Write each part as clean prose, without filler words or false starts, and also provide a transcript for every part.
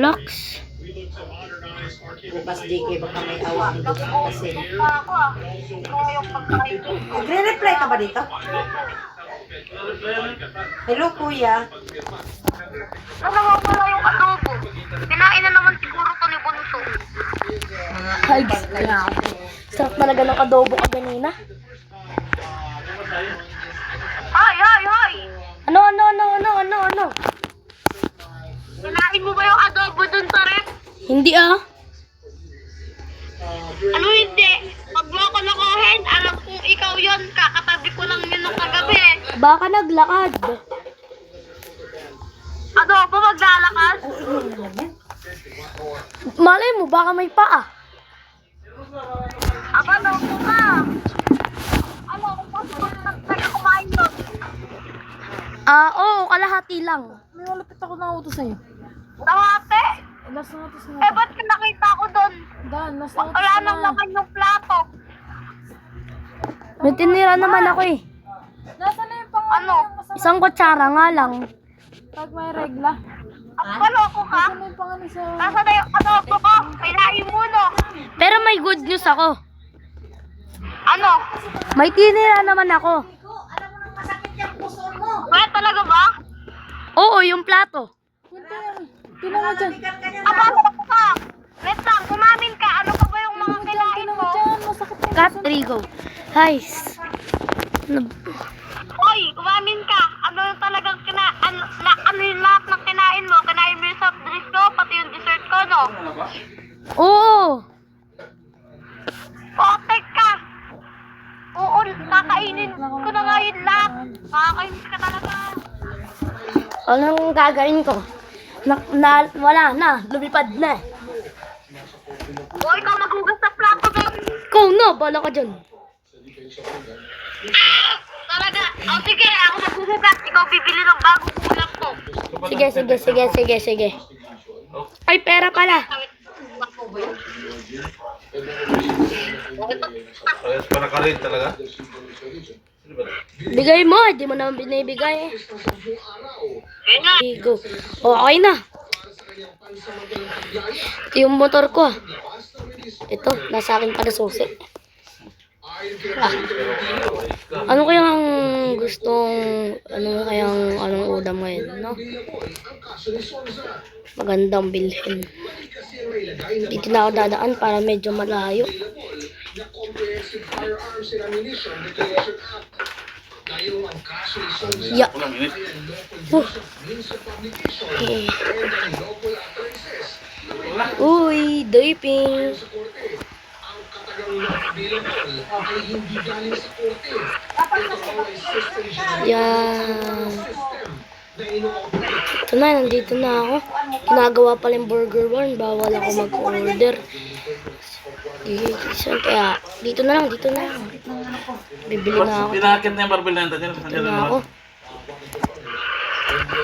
Locks. Bukas di kayo baka may awa ang Diyos kasi. Nagre-reply ka ba dito? Hello, kuya. Nawawala yung adobo. Kinain na naman siguro to ni Bunso. Hugs. Sarap talaga ng adobo ka ganina. Hoy! Ano? Kinain mo ba yung adobo dun sa ref? Hindi ah. Ano hindi? Pag mo ako nakuhin, alam kong ikaw yon. Kakatabi ko lang yun nung kagabi. Baka naglakad. Adobo maglalakad? Malay mo, baka may paa. Aba, loko ka. Ano, kung pag kumain nun? Oo, kalahati lang. May malapit ako na utos sa'yo. Dawate? Last na utos na. Ba't ka nakita ko dun? Dan, last na utos Wala na. nang laman yung plato. May tinira naman ako eh. Nasaan na yung pangalan? Ano? Isang kutsara nga lang. Pag may regla. Aba, loko ka. Nasaan na yung pangalan sa... Nasa na yung adobo ko? Kinain mo, no? Pero may good news ako. Ano? May tinira naman ako. Wala talaga ba? Oo, yung plato. Punta yan. Tinan mo dyan. Aba, loko ka. Wait lang, kumamin ka. Ano pa ba yung mga kinain Tinan mo? mo dyan. Masakit na. Cat Rigo. Guys. Hoy, kumamin ka. Ano yung talagang ano yung lahat ng kinain mo? Kinain mo yung soft drinks ko, pati yung dessert ko, no? Oo. Potek ka. Oo, kakainin ko na nga yun lahat. Kakainis ka talaga. Anong gagawin ko? Wala na. Lumipad na. O, ikaw maghugas sa plato doon. Ikaw na. Bala ka dyan. Talaga. O, sige, ako maghuhugas. Ikaw bibili ng bagong ulam ko. Sige. Ay, pera pala. Ayos para ka rin talaga. Bigay mo. Hindi mo naman binibigay eh. Ayun na. Go. Okay na. Ito yung motor ko. Ito, nasa akin pala susi. Ano kayang anong ulam ngayon, no? Magandang bilhin. Dito na ako dadaan para medyo malayo. Ya. Uy, diping. Yan. Ito na, nandito na ako. Ginagawa pala yung Burger One. Bawal ako mag-order. Kaya, dito na lang. Bibili na ako. Pinakit na yung barbell na yun. Dito na ako.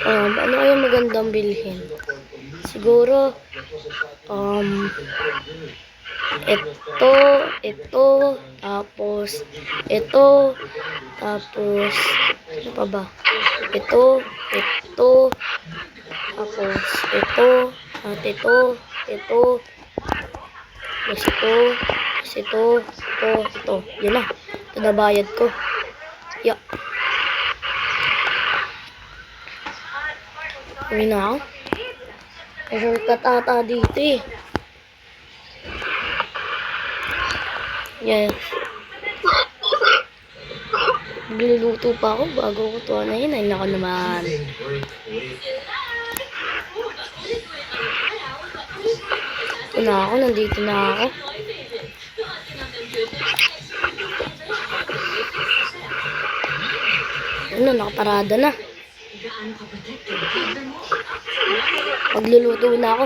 Ano kaya magandang bilhin? Siguro, ito, tapos, ano pa ba? Ito, tapos, at ito, tapos ito. Yan na. Ito na bayad ko. Yeah. Uwi na ako. May shortcut ata dito eh. Yes. Magluluto pa ako bago ko ito anahin. Ay, nako naman. Ito na ako. Nandito na ako. Ano, nakaparada na. Magluluto na ako.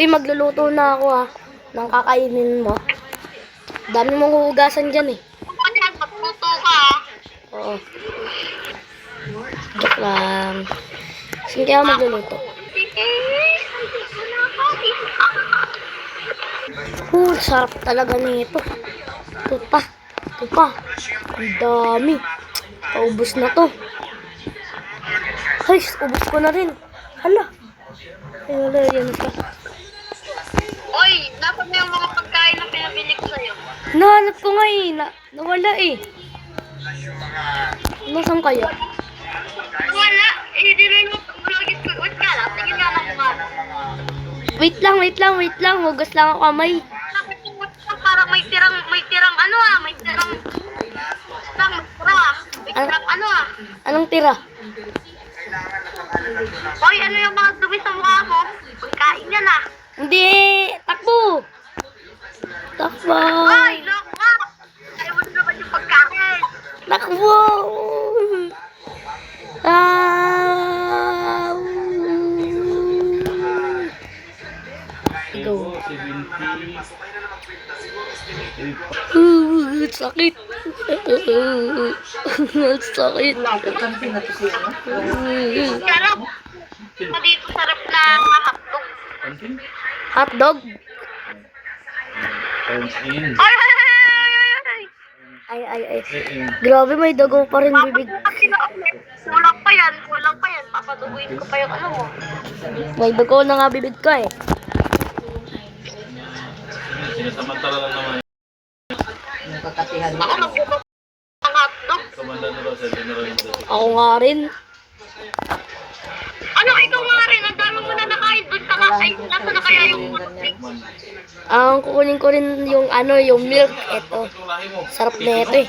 Magluluto na ako ha. Nang kakainin mo. Dami mong huhugasan dyan eh. Ayan, magluto ka, ha? Oo. Joke lang. Saan kaya magluluto? Sarap talaga nito. Ito pa. Ang dami. Paubos na to. Ay, ubos ko na rin. Hala. Ay, wala yan pa. Nahanap ko nga eh. Nawala eh. Nasaan kayo? Wala. Eh, dinuluto mo lagi ko. Wait ka lang. Tingin nga lang mo. Wait lang. Hugas lang ako kamay. Parang may tirang may tirang ano ah. Anong tira? Hoy, ano yung mga dumi sa mukha mo? Pagkain yan ah. Hindi. Takbo. Hoy, loko ka. Ayaw mo naman yung pagkain. Takbo. Ah. Go. Sakit. Sakit. Kantin na to siya. Sarap. Dito sarap na hotdog. Hotdog. Kantin. Ay! Ay. Grabe, may dugo pa rin bibig. Kulang pa yan. Papaduguin ko pa yung ano mo. May dugo na nga bibig ko eh. Sinasamantala lang naman. Yung kakatihan mo. Ako nagbubukas ng hotdog. Kamanda na raw sa general ng dating. Ako nga rin. Ano, ikaw nga rin. Ang dami mo na nakain doon sa ay, nasa na kaya yung Ang kukunin ko rin yung yung milk. Ito. Sarap na ito eh.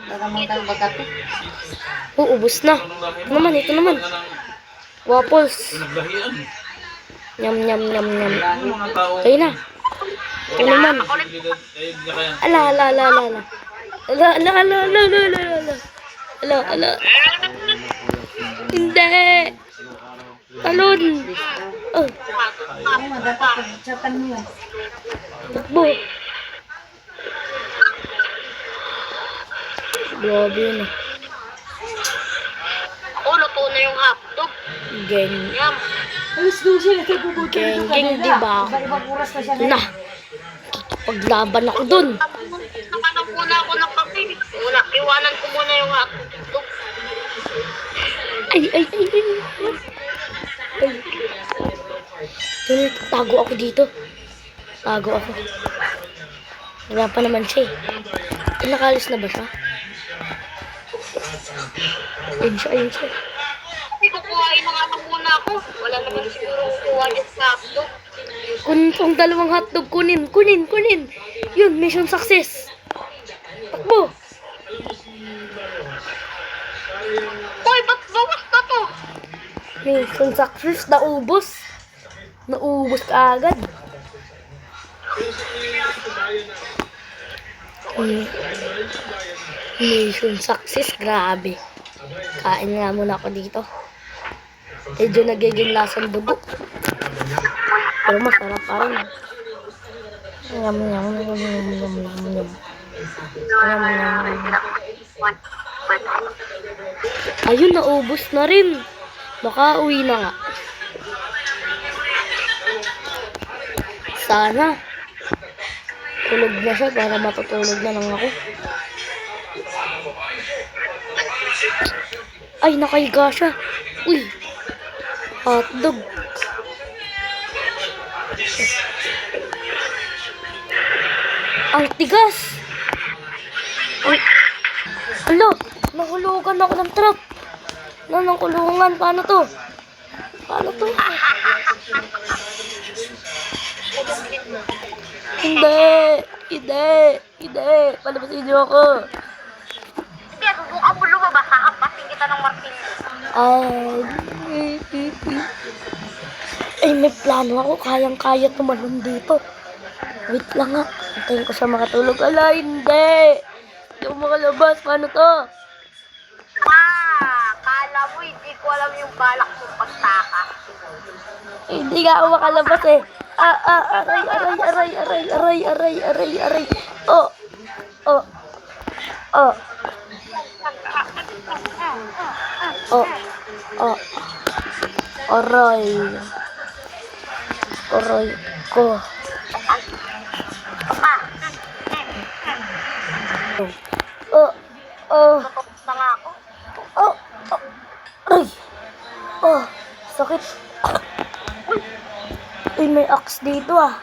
Tagamang tayo bagati. Ubus na. Ito naman. Waffles. Naglahian. Nyam. Yung mga tao. Kayo na. Ito naman. Ayun niya kaya. Ala. Hindi. Talon. Oh, Ay, dapat pag-chatan mo yan. takbo. Grabe yun ah. luto na yung hotdog. Geng. Yum. Geng, di ba? Iba-ibang oras na siya Na. Paglaban ako dun. Nakanap muna ako ng kape. Iwanan ko muna yung hotdog. Ay. Tago ako dito. Wala pa naman siya eh. Nakalis na ba siya? Ayun siya. Kukuhain na nga muna ako. Wala naman siguro kukuha niya sa hotdog. Kunin tong dalawang hotdog. Kunin. Yun, mission success. Takbo. Hoy, ba't bawas na to? Mission success. Naubos ka agad. Mission success. Grabe. Kain nga muna ako dito. Medyo nagiging lasang dugo. Pero masarap pa rin. Yum. Ayun, naubos na rin. Baka uwi na nga. Sana. Tulog na siya para matutulog na lang ako. Ay, nakahiga siya. Uy. Hotdog. Ang tigas. Uy. Alo, nahulugan ako ng truck. Ng kulungan. Paano to? Hindi. Palabasin niyo ako. Sige, subukan mo lumabas. Hakapasin kita ng martilyo. Ay, may plano ako. Kayang-kaya tumalon dito. Wait lang nga. Antayin ko siya makatulog. Ala, hindi. Hindi ako makalabas. Paano to? Kala mo, hindi ko alam yung balak mong pagtakas. Hindi nga ako makalabas eh. Aray. Aray ko. Tutulog na nga ako. Ay. Sakit. Uy, may axe dito ah.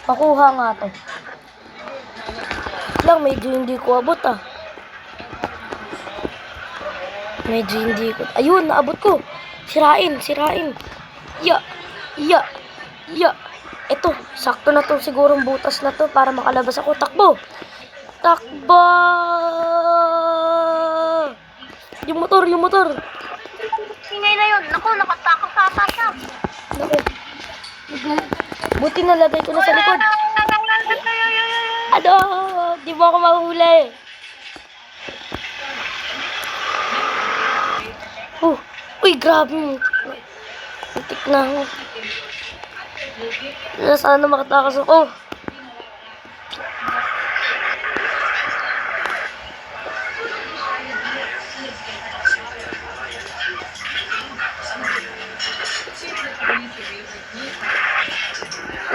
Makuha nga to. lang, medyo hindi ko abot ah. Medyo hindi ko. Ayun, naabot ko. Sirain. Ya. Ito, sakto na to sigurong butas na to para makalabas ako. Takbo! Yung motor. Ingay na yun. Naku, nakatakot sa ata siya. Naku. Buti nalagay ko na sa likod. Ano? Di mo ako mahuli. Uy, grabe. Muntik na ako. Sana makatakas ako.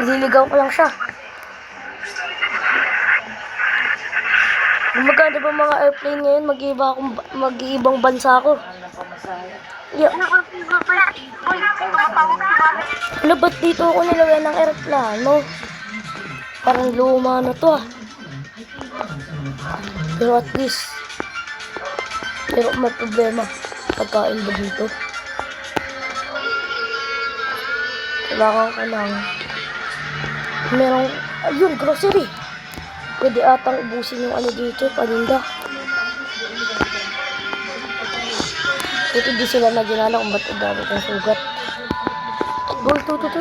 Ililigaw ko lang siya. Maganda ba mga airplane ngayon? Mag-iibang bansa ako. Yeah. Uy, tumatawag si Mami. Ano, ba't dito ako nilagay ng aeroplano? Parang luma na to ah. Pero at least, may problema. Pagkain ba dito? Kailangan ko lang. Merong, ayun, grocery. Pwede atang ubusin yung ano dito, paninda. Ito di sila na ginala kung ba't ang dami ng sugat. Ito.